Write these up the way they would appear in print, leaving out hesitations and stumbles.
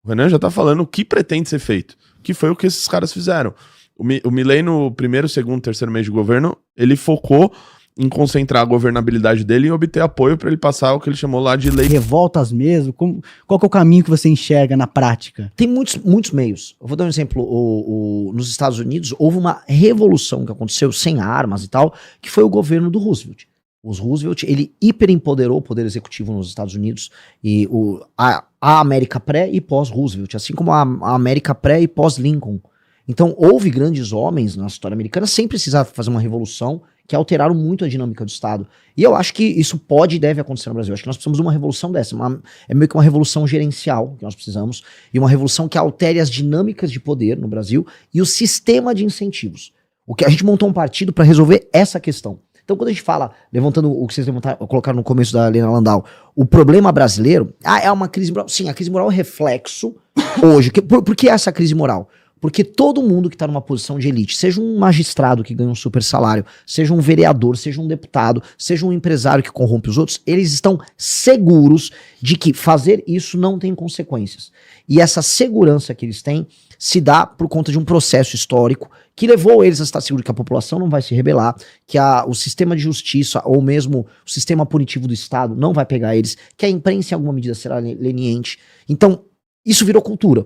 O Renan já tá falando o que pretende ser feito, que foi o que esses caras fizeram. O Milei, no primeiro, segundo, terceiro mês de governo, ele focou em concentrar a governabilidade dele e obter apoio para ele passar o que ele chamou lá de lei. Revoltas mesmo? Qual que é o caminho que você enxerga na prática? Tem muitos meios. Eu vou dar um exemplo. Nos Estados Unidos, houve uma revolução que aconteceu sem armas e tal, que foi o governo do Roosevelt. Roosevelt, ele hipeремpoderou o poder executivo nos Estados Unidos e a América pré e pós-Roosevelt, assim como a América pré e pós-Lincoln. Então, houve grandes homens na história americana sem precisar fazer uma revolução que alteraram muito a dinâmica do Estado. E eu acho que isso pode e deve acontecer no Brasil. Eu acho que nós precisamos de uma revolução dessa. É meio que uma revolução gerencial que nós precisamos e uma revolução que altere as dinâmicas de poder no Brasil e o sistema de incentivos. O que a gente montou um partido para resolver essa questão. Então, quando a gente fala, levantando o que vocês colocaram no começo da Helena Landau, o problema brasileiro, é uma crise moral. Sim, a crise moral é reflexo hoje. Por que essa crise moral? Porque todo mundo que está numa posição de elite, seja um magistrado que ganha um super salário, seja um vereador, seja um deputado, seja um empresário que corrompe os outros, eles estão seguros de que fazer isso não tem consequências. E essa segurança que eles têm se dá por conta de um processo histórico que levou eles a estar seguros que a população não vai se rebelar, que o sistema de justiça ou mesmo o sistema punitivo do Estado não vai pegar eles, que a imprensa em alguma medida será leniente. Então, isso virou cultura.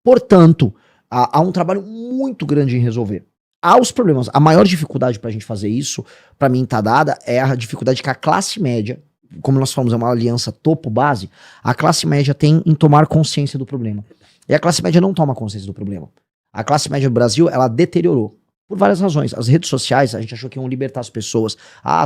Portanto, há um trabalho muito grande em resolver. Há os problemas. A maior dificuldade pra gente fazer isso, pra mim tá dada, é a dificuldade que a classe média, como nós falamos, é uma aliança topo-base, a classe média tem em tomar consciência do problema. E a classe média não toma consciência do problema. A classe média do Brasil, ela deteriorou. Por várias razões. As redes sociais, a gente achou que iam libertar as pessoas.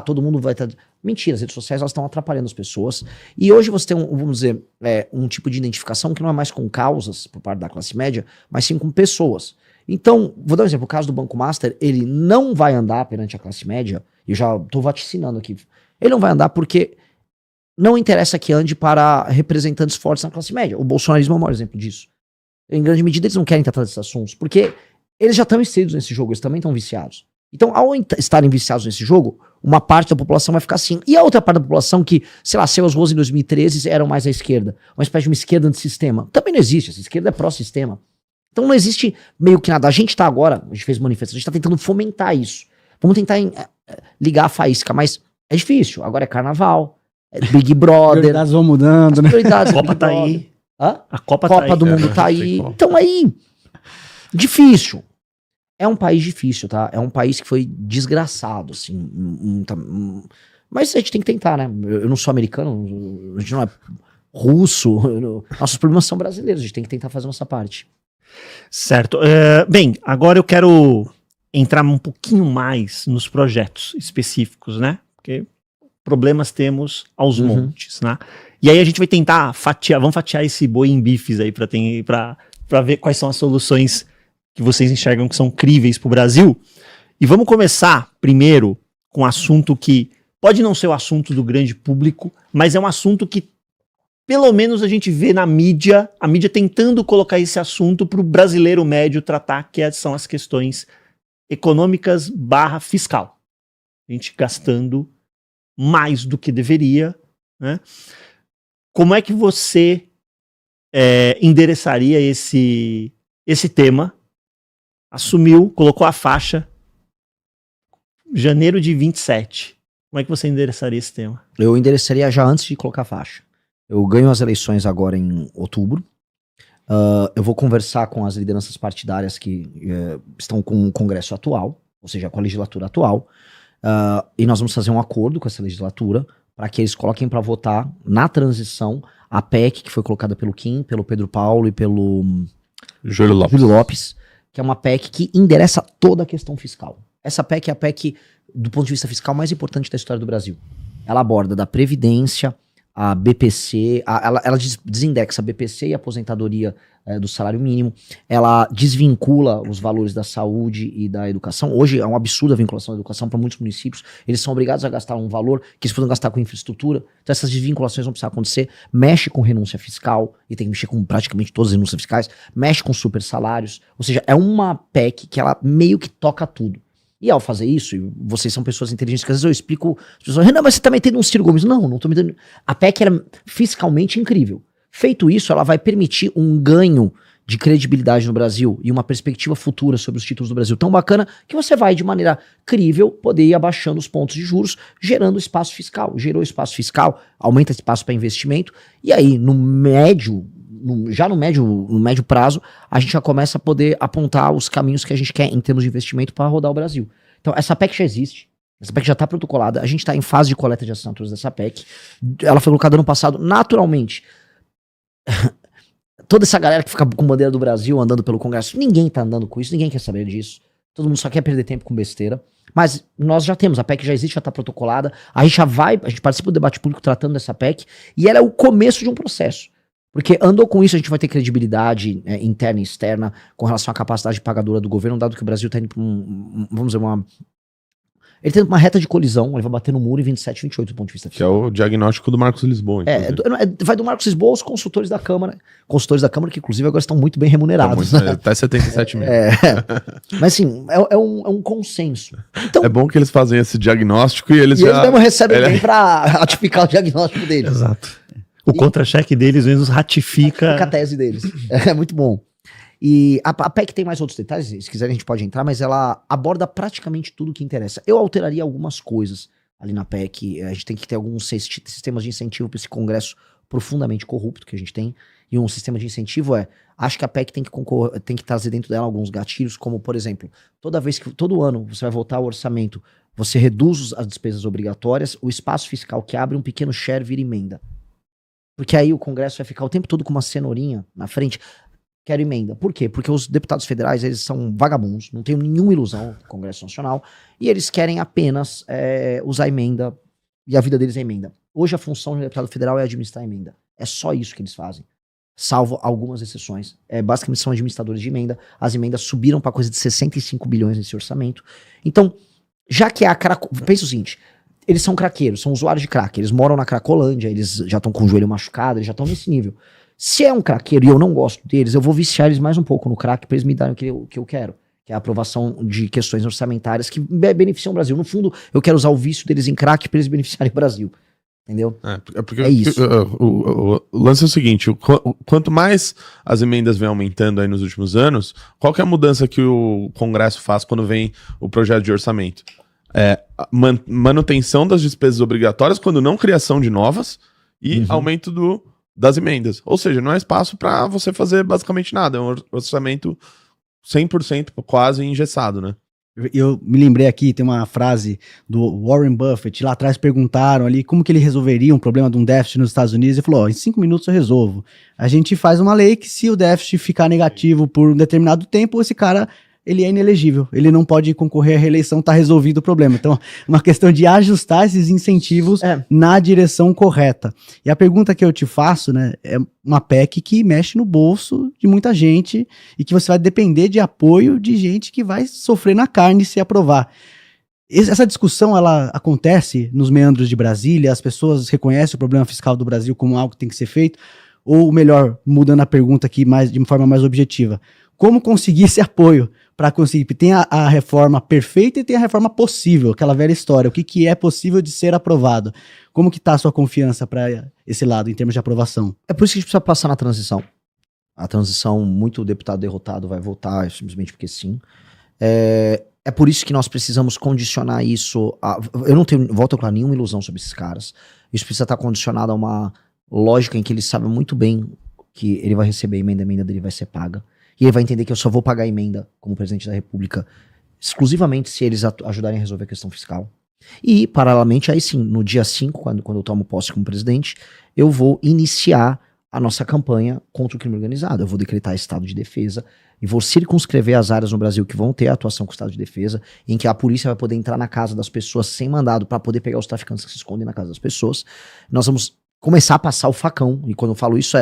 Todo mundo vai estar... Mentira, as redes sociais, elas estão atrapalhando as pessoas. E hoje você tem, vamos dizer, um tipo de identificação que não é mais com causas, por parte da classe média, mas sim com pessoas. Então, vou dar um exemplo. O caso do Banco Master, ele não vai andar perante a classe média, e eu já estou vaticinando aqui. Ele não vai andar porque não interessa que ande para representantes fortes na classe média. O bolsonarismo é o maior exemplo disso. Em grande medida, eles não querem tratar desses assuntos, porque eles já estão inseridos nesse jogo, eles também estão viciados. Então, ao estarem viciados nesse jogo, uma parte da população vai ficar assim. E a outra parte da população que, sei lá, saiu às ruas em 2013 eram mais à esquerda. Uma espécie de uma esquerda antissistema. Também não existe, essa esquerda é pró-sistema. Então não existe meio que nada. A gente tá agora, a gente fez manifestação, a gente tá tentando fomentar isso. Vamos tentar ligar a faísca, mas é difícil. Agora é carnaval, é Big Brother. As prioridades vão mudando, né? A Copa tá aí. A Copa do Mundo tá aí. Então aí, difícil. É um país difícil, tá? É um país que foi desgraçado, assim. Mas a gente tem que tentar, né? Eu não sou americano, a gente não é russo. Nossos problemas são brasileiros, a gente tem que tentar fazer a nossa parte. Certo. Bem, agora eu quero entrar um pouquinho mais nos projetos específicos, né? Porque problemas temos aos montes, né? E aí a gente vai tentar vamos fatiar esse boi em bifes aí pra ver quais são as soluções que vocês enxergam que são críveis pro Brasil. E vamos começar primeiro com um assunto que pode não ser o assunto do grande público, mas é um assunto que pelo menos a gente vê na mídia, a mídia tentando colocar esse assunto pro brasileiro médio tratar, que são as questões econômicas / fiscal. A gente gastando mais do que deveria, né? Como é que você endereçaria esse tema? Assumiu, colocou a faixa, janeiro de 27. Como é que você endereçaria esse tema? Eu endereçaria já antes de colocar a faixa. Eu ganho as eleições agora em outubro. Eu vou conversar com as lideranças partidárias que estão com o Congresso atual, ou seja, com a legislatura atual, e nós vamos fazer um acordo com essa legislatura para que eles coloquem para votar na transição a PEC que foi colocada pelo Kim, pelo Pedro Paulo e pelo Júlio Lopes, que é uma PEC que endereça toda a questão fiscal. Essa PEC é a PEC, do ponto de vista fiscal, mais importante da história do Brasil. Ela aborda da Previdência, a BPC, ela desindexa a BPC e a aposentadoria do salário mínimo, ela desvincula os valores da saúde e da educação. Hoje é um absurdo a vinculação da educação para muitos municípios, eles são obrigados a gastar um valor que eles podem gastar com infraestrutura, então essas desvinculações vão precisar acontecer, mexe com renúncia fiscal, e tem que mexer com praticamente todas as renúncias fiscais, mexe com super salários, ou seja, é uma PEC que ela meio que toca tudo. E ao fazer isso, e vocês são pessoas inteligentes, que às vezes eu explico, as pessoas, Renan, mas você tá metendo um Ciro Gomes. Não tô metendo. A PEC era fiscalmente incrível. Feito isso, ela vai permitir um ganho de credibilidade no Brasil e uma perspectiva futura sobre os títulos do Brasil tão bacana que você vai, de maneira crível, poder ir abaixando os pontos de juros, gerando espaço fiscal. Gerou espaço fiscal, aumenta espaço para investimento, e aí, no médio prazo, a gente já começa a poder apontar os caminhos que a gente quer em termos de investimento para rodar o Brasil. Então, essa PEC já existe. Essa PEC já está protocolada. A gente está em fase de coleta de assinaturas dessa PEC. Ela foi colocada ano passado, naturalmente. Toda essa galera que fica com bandeira do Brasil andando pelo Congresso, ninguém tá andando com isso, ninguém quer saber disso. Todo mundo só quer perder tempo com besteira. Mas nós já temos, a PEC já existe, já tá protocolada. A gente participa do debate público tratando dessa PEC, e ela é o começo de um processo. Porque andou com isso, a gente vai ter credibilidade interna e externa com relação à capacidade pagadora do governo, dado que o Brasil tá indo pra vamos dizer, ele tem uma reta de colisão, ele vai bater no muro em 27, 28 do ponto de vista fiscal. Que é o diagnóstico do Marcos Lisboa. Vai do Marcos Lisboa aos consultores da Câmara. Consultores da Câmara que, inclusive, agora estão muito bem remunerados. Tá até 77 mil. Mas, assim, é um consenso. Então, é bom que eles fazem esse diagnóstico e eles eles mesmo recebem bem pra ratificar o diagnóstico deles. Exato. O contra-cheque deles mesmo ratifica a tese deles. É muito bom. E a PEC tem mais outros detalhes, se quiserem a gente pode entrar, mas ela aborda praticamente tudo o que interessa. Eu alteraria algumas coisas ali na PEC, a gente tem que ter alguns sistemas de incentivo para esse Congresso profundamente corrupto que a gente tem, e um sistema de incentivo acho que a PEC tem que trazer dentro dela alguns gatilhos, como por exemplo, todo ano você vai votar o orçamento, você reduz as despesas obrigatórias, o espaço fiscal que abre um pequeno share vira emenda. Porque aí o Congresso vai ficar o tempo todo com uma cenourinha na frente. Quero emenda. Por quê? Porque os deputados federais, eles são vagabundos, não tenho nenhuma ilusão no Congresso Nacional, e eles querem apenas usar emenda, e a vida deles é emenda. Hoje a função do deputado federal é administrar emenda. É só isso que eles fazem. Salvo algumas exceções. Basicamente são administradores de emenda. As emendas subiram para coisa de 65 bilhões nesse orçamento. Então, já que pensa o seguinte, eles são craqueiros, são usuários de crack, eles moram na Cracolândia, eles já estão com o joelho machucado, eles já estão nesse nível. Se é um craqueiro e eu não gosto deles, eu vou viciar eles mais um pouco no crack pra eles me darem o que eu quero, que é a aprovação de questões orçamentárias que beneficiam o Brasil. No fundo, eu quero usar o vício deles em crack pra eles beneficiarem o Brasil. Entendeu? Porque isso. O lance é o seguinte, quanto mais as emendas vêm aumentando aí nos últimos anos, qual que é a mudança que o Congresso faz quando vem o projeto de orçamento? Manutenção das despesas obrigatórias, quando não criação de novas, e aumento das emendas. Ou seja, não é espaço para você fazer basicamente nada. É um orçamento 100% quase engessado, né? Eu me lembrei aqui, tem uma frase do Warren Buffett, lá atrás perguntaram ali como que ele resolveria um problema de um déficit nos Estados Unidos, ele falou, em 5 minutos eu resolvo. A gente faz uma lei que se o déficit ficar negativo por um determinado tempo, esse cara, ele é inelegível, ele não pode concorrer à reeleição, tá resolvido o problema. Então, uma questão de ajustar esses incentivos na direção correta. E a pergunta que eu te faço, né, é uma PEC que mexe no bolso de muita gente e que você vai depender de apoio de gente que vai sofrer na carne se aprovar. Essa discussão, ela acontece nos meandros de Brasília, as pessoas reconhecem o problema fiscal do Brasil como algo que tem que ser feito, ou melhor, mudando a pergunta aqui de uma forma mais objetiva, como conseguir esse apoio para conseguir? Tem a reforma perfeita e tem a reforma possível, aquela velha história, o que é possível de ser aprovado. Como que tá a sua confiança para esse lado, em termos de aprovação? É por isso que a gente precisa passar na transição. A transição, muito deputado derrotado vai votar, simplesmente porque sim. É por isso que nós precisamos condicionar isso eu não tenho, volto a falar, nenhuma ilusão sobre esses caras. Isso precisa estar condicionado a uma lógica em que eles sabem muito bem que ele vai receber a emenda dele vai ser paga. E ele vai entender que eu só vou pagar a emenda como presidente da República exclusivamente se eles ajudarem a resolver a questão fiscal. E, paralelamente, aí sim, no dia 5, quando eu tomo posse como presidente, eu vou iniciar a nossa campanha contra o crime organizado. Eu vou decretar estado de defesa e vou circunscrever as áreas no Brasil que vão ter atuação com estado de defesa, em que a polícia vai poder entrar na casa das pessoas sem mandado para poder pegar os traficantes que se escondem na casa das pessoas. Nós vamos começar a passar o facão, e quando eu falo isso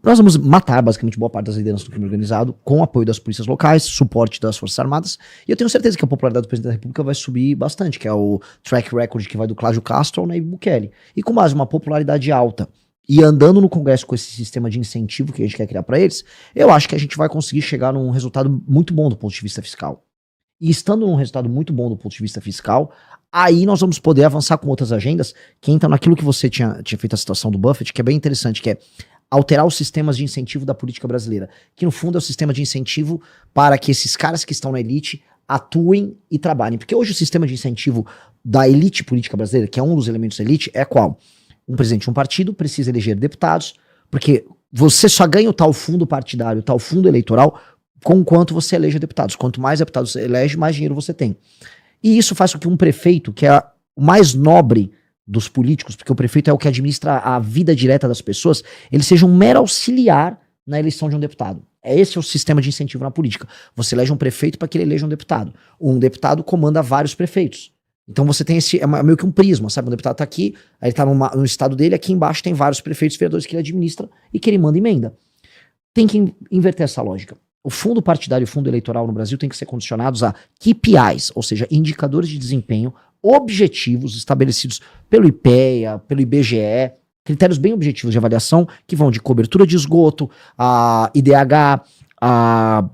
nós vamos matar basicamente boa parte das lideranças do crime organizado com o apoio das polícias locais, suporte das Forças Armadas, e eu tenho certeza que a popularidade do presidente da República vai subir bastante, que é o track record que vai do Cláudio Castro ao Nayib Bukele. E com mais uma popularidade alta e andando no Congresso com esse sistema de incentivo que a gente quer criar para eles, eu acho que a gente vai conseguir chegar num resultado muito bom do ponto de vista fiscal. E estando num resultado muito bom do ponto de vista fiscal, aí nós vamos poder avançar com outras agendas que entram naquilo que você tinha feito a citação do Buffett, que é bem interessante, que é alterar os sistemas de incentivo da política brasileira, que no fundo é o sistema de incentivo para que esses caras que estão na elite atuem e trabalhem. Porque hoje o sistema de incentivo da elite política brasileira, que é um dos elementos da elite, é qual? Um presidente de um partido precisa eleger deputados, porque você só ganha o tal fundo partidário, o tal fundo eleitoral, com quanto você eleja deputados. Quanto mais deputados você elege, mais dinheiro você tem. E isso faz com que um prefeito, que é o mais nobre dos políticos, porque o prefeito é o que administra a vida direta das pessoas, ele seja um mero auxiliar na eleição de um deputado. Esse é o sistema de incentivo na política. Você elege um prefeito para que ele eleja um deputado. Um deputado comanda vários prefeitos. Então você tem esse, é meio que um prisma, sabe? Um deputado tá aqui, aí ele tá no estado dele, aqui embaixo tem vários prefeitos e vereadores que ele administra e que ele manda emenda. Tem que inverter essa lógica. O fundo partidário e o fundo eleitoral no Brasil tem que ser condicionados a KPIs, ou seja, indicadores de desempenho objetivos estabelecidos pelo IPEA, pelo IBGE, critérios bem objetivos de avaliação que vão de cobertura de esgoto, a IDH, a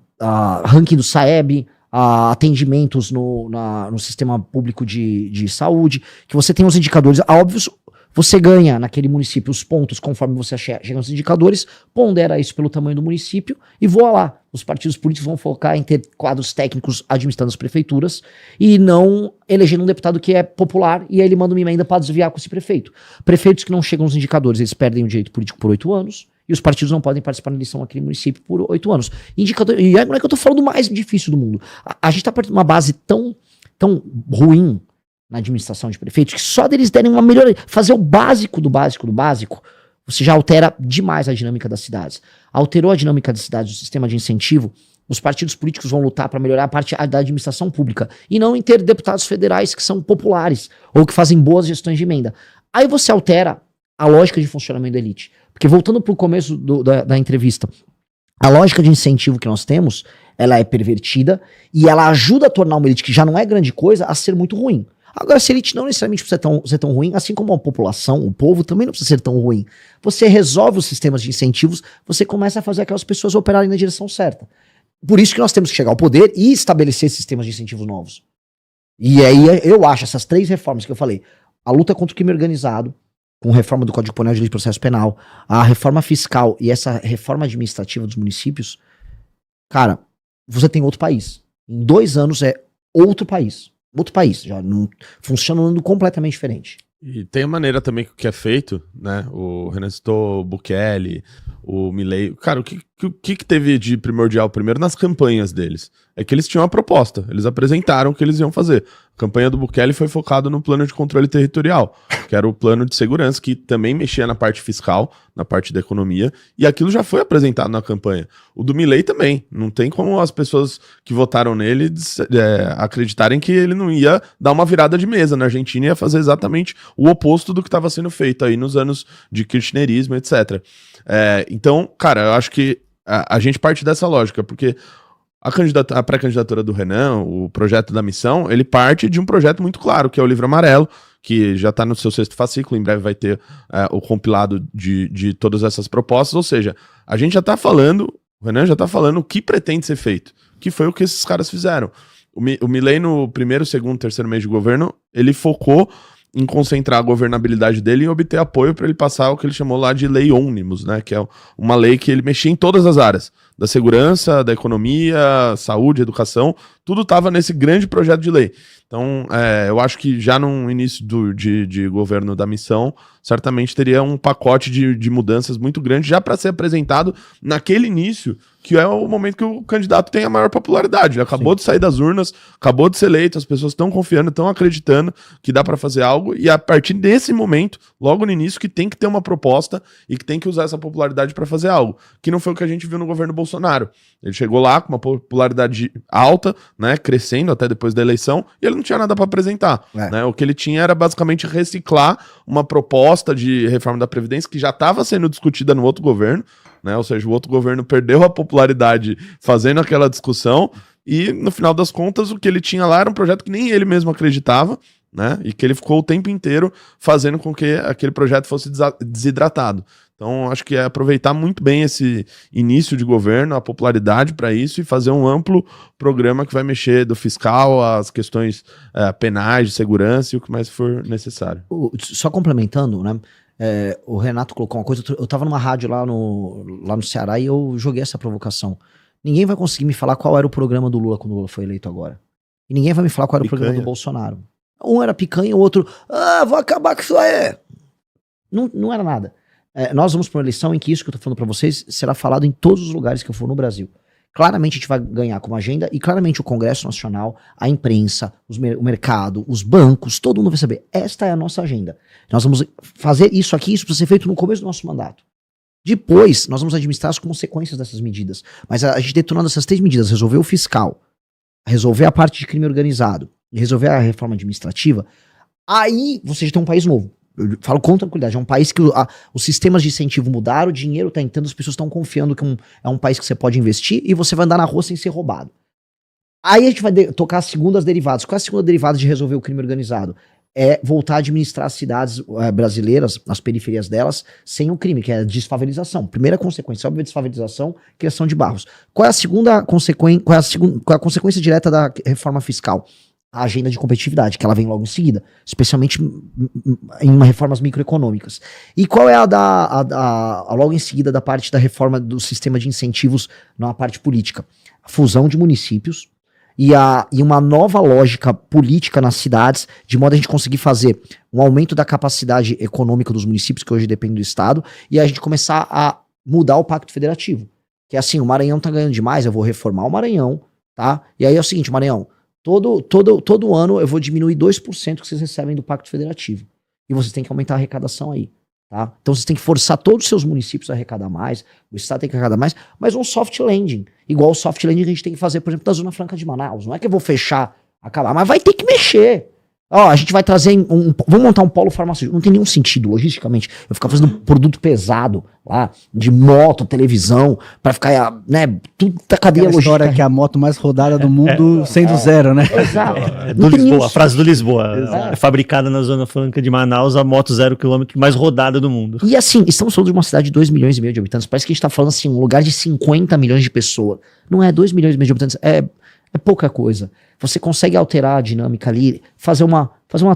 ranking do SAEB, a atendimentos no sistema público de saúde, que você tem os indicadores óbvios. Você ganha naquele município os pontos conforme você chega nos indicadores, pondera isso pelo tamanho do município e voa lá. Os partidos políticos vão focar em ter quadros técnicos administrando as prefeituras e não elegendo um deputado que é popular e aí ele manda uma emenda para desviar com esse prefeito. Prefeitos que não chegam nos indicadores, eles perdem o direito político por 8 anos e os partidos não podem participar da eleição naquele município por 8 anos. Indicador, e não é que eu tô falando do mais difícil do mundo. A gente tá partindo de uma base tão ruim na administração de prefeitos, que só deles derem uma melhoria, fazer o básico do básico do básico, você já altera demais a dinâmica das cidades. Alterou a dinâmica das cidades, o sistema de incentivo, os partidos políticos vão lutar para melhorar a parte da administração pública e não em ter deputados federais que são populares ou que fazem boas gestões de emenda. Aí você altera a lógica de funcionamento da elite. Porque voltando para o começo da entrevista, a lógica de incentivo que nós temos, ela é pervertida e ela ajuda a tornar uma elite que já não é grande coisa a ser muito ruim. Agora, essa elite não necessariamente precisa ser tão ruim, assim como a população, o povo também não precisa ser tão ruim. Você resolve os sistemas de incentivos, você começa a fazer aquelas pessoas operarem na direção certa. Por isso que nós temos que chegar ao poder e estabelecer sistemas de incentivos novos. E aí eu acho essas 3 reformas que eu falei, a luta contra o crime organizado, com reforma do Código Penal de Lei de Processo Penal, a reforma fiscal e essa reforma administrativa dos municípios, cara, você tem outro país. Em 2 anos é outro país. Outro país, já não funcionando completamente diferente. E tem a maneira também que é feito, né? O Renan citou Bukele, o Milei. Cara, o que teve de primordial primeiro nas campanhas deles? É que eles tinham uma proposta, eles apresentaram o que eles iam fazer. A campanha do Bukele foi focada no plano de controle territorial, que era o plano de segurança, que também mexia na parte fiscal, na parte da economia, e aquilo já foi apresentado na campanha. O do Milei também. Não tem como as pessoas que votaram nele acreditarem que ele não ia dar uma virada de mesa na Argentina e ia fazer exatamente o oposto do que estava sendo feito aí nos anos de kirchnerismo, etc. Então, cara, eu acho que a gente parte dessa lógica, porque a pré-candidatura do Renan, o projeto da missão, ele parte de um projeto muito claro, que é o Livro Amarelo, que já está no seu 6º fascículo, em breve vai ter o compilado de todas essas propostas, ou seja, a gente já está falando, o Renan já está falando o que pretende ser feito, que foi o que esses caras fizeram. O Milei no 1º, 2º, 3º mês de governo, ele focou em concentrar a governabilidade dele e obter apoio para ele passar o que ele chamou lá de lei ônibus, né? Que é uma lei que ele mexia em todas as áreas, da segurança, da economia, saúde, educação, tudo estava nesse grande projeto de lei. Então, eu acho que já no início de governo da missão, certamente teria um pacote de mudanças muito grande já para ser apresentado naquele início, que é o momento que o candidato tem a maior popularidade. Ele acabou de sair das urnas, acabou de ser eleito, as pessoas estão confiando, estão acreditando que dá para fazer algo, e a partir desse momento, logo no início, que tem que ter uma proposta e que tem que usar essa popularidade para fazer algo, que não foi o que a gente viu no governo Bolsonaro. Ele chegou lá com uma popularidade alta, né, crescendo até depois da eleição, e ele não tinha nada para apresentar. Né? O que ele tinha era basicamente reciclar uma proposta de reforma da Previdência que já estava sendo discutida no outro governo, né? Ou seja, o outro governo perdeu a popularidade fazendo aquela discussão, e no final das contas o que ele tinha lá era um projeto que nem ele mesmo acreditava, né? E que ele ficou o tempo inteiro fazendo com que aquele projeto fosse desidratado. Então, acho que é aproveitar muito bem esse início de governo, a popularidade para isso, e fazer um amplo programa que vai mexer do fiscal, as questões penais, de segurança e o que mais for necessário. Só complementando, né? O Renato colocou uma coisa, eu tava numa rádio lá no Ceará e eu joguei essa provocação. Ninguém vai conseguir me falar qual era o programa do Lula quando o Lula foi eleito agora. E ninguém vai me falar qual era o programa do Bolsonaro. Um era picanha, o outro, vou acabar com isso aí. Não era nada. Nós vamos para uma eleição em que isso que eu tô falando para vocês será falado em todos os lugares que eu for no Brasil. Claramente a gente vai ganhar como agenda e claramente o Congresso Nacional, a imprensa, o mercado, os bancos, todo mundo vai saber. Esta é a nossa agenda. Nós vamos fazer isso aqui, isso precisa ser feito no começo do nosso mandato. Depois, nós vamos administrar as consequências dessas medidas. Mas a gente detonando essas 3 medidas, resolver o fiscal, resolver a parte de crime organizado e resolver a reforma administrativa, aí você já tem um país novo. Eu falo com tranquilidade, é um país que os sistemas de incentivo mudaram, o dinheiro tá entrando, as pessoas estão confiando que é um país que você pode investir e você vai andar na rua sem ser roubado. Aí a gente vai tocar as segundas derivadas. Qual é a segunda derivada de resolver o crime organizado? É voltar a administrar as cidades brasileiras, as periferias delas, sem o crime, que é a desfavelização. Primeira consequência, óbvio, desfavelização, criação de bairros. Qual é a segunda consequência, qual é a consequência direta da reforma fiscal? A agenda de competitividade, que ela vem logo em seguida, especialmente em reformas microeconômicas. E qual é a logo em seguida da parte da reforma do sistema de incentivos na parte política? A fusão de municípios e uma nova lógica política nas cidades, de modo a gente conseguir fazer um aumento da capacidade econômica dos municípios, que hoje depende do Estado, e a gente começar a mudar o pacto federativo. Que é assim, o Maranhão tá ganhando demais, eu vou reformar o Maranhão, tá? E aí é o seguinte, Maranhão, todo ano eu vou diminuir 2% que vocês recebem do Pacto Federativo. E vocês têm que aumentar a arrecadação aí, tá? Então vocês têm que forçar todos os seus municípios a arrecadar mais, o Estado tem que arrecadar mais, mas um soft landing, igual o soft landing que a gente tem que fazer, por exemplo, da Zona Franca de Manaus. Não é que eu vou fechar, acabar, mas vai ter que mexer. Ó, a gente vai trazer vamos montar um polo farmacêutico. Não tem nenhum sentido, logisticamente, eu ficar fazendo produto pesado lá, de moto, televisão, pra ficar, né, tudo da cadeia logística. História que é a moto mais rodada do mundo sendo zero, né? Exato. Do Lisboa, a frase do Lisboa. É fabricada na Zona Franca de Manaus, a moto 0 km mais rodada do mundo. E assim, estamos falando de uma cidade de 2,5 milhões de habitantes. Parece que a gente tá falando assim, um lugar de 50 milhões de pessoas. Não é 2,5 milhões de habitantes, é pouca coisa. Você consegue alterar a dinâmica ali, fazer uma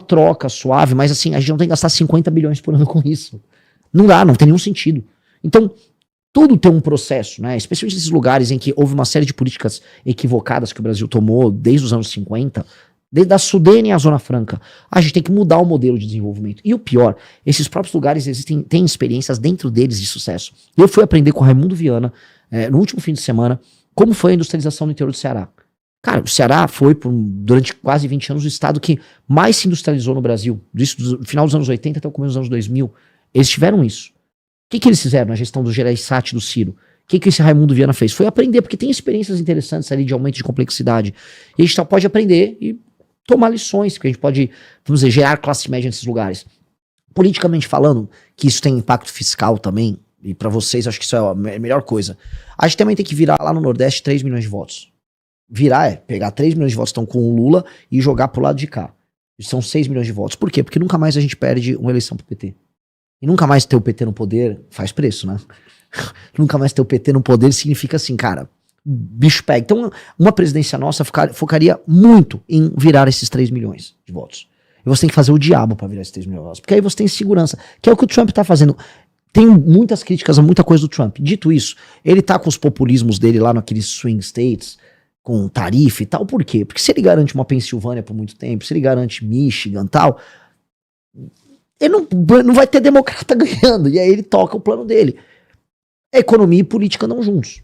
troca suave, mas assim, a gente não tem que gastar 50 bilhões por ano com isso. Não dá, não tem nenhum sentido. Então, tudo tem um processo, né? Especialmente nesses lugares em que houve uma série de políticas equivocadas que o Brasil tomou desde os anos 50, desde a Sudene à Zona Franca. A gente tem que mudar o modelo de desenvolvimento. E o pior, esses próprios lugares têm experiências dentro deles de sucesso. Eu fui aprender com o Raimundo Viana, no último fim de semana, como foi a industrialização no interior do Ceará. Cara, o Ceará foi, durante quase 20 anos, o estado que mais se industrializou no Brasil. Do final dos anos 80 até o começo dos anos 2000. Eles tiveram isso. O que eles fizeram na gestão do Gereissati do Ciro? O que esse Raimundo Viana fez? Foi aprender, porque tem experiências interessantes ali de aumento de complexidade. E a gente pode aprender e tomar lições, porque a gente pode, vamos dizer, gerar classe média nesses lugares. Politicamente falando, que isso tem impacto fiscal também, e para vocês acho que isso é a melhor coisa. A gente também tem que virar lá no Nordeste 3 milhões de votos. Virar pegar 3 milhões de votos que estão com o Lula e jogar pro lado de cá. São 6 milhões de votos. Por quê? Porque nunca mais a gente perde uma eleição pro PT. E nunca mais ter o PT no poder faz preço, né? Nunca mais ter o PT no poder significa assim, cara, bicho pega. Então, uma presidência nossa focaria muito em virar esses 3 milhões de votos. E você tem que fazer o diabo pra virar esses 3 milhões de votos. Porque aí você tem segurança. Que é o que o Trump tá fazendo. Tem muitas críticas a muita coisa do Trump. Dito isso, ele tá com os populismos dele lá naqueles swing states, com tarifa e tal, por quê? Porque se ele garante uma Pensilvânia por muito tempo, se ele garante Michigan e tal, ele não vai ter democrata ganhando, e aí ele toca o plano dele. A economia e política andam juntos.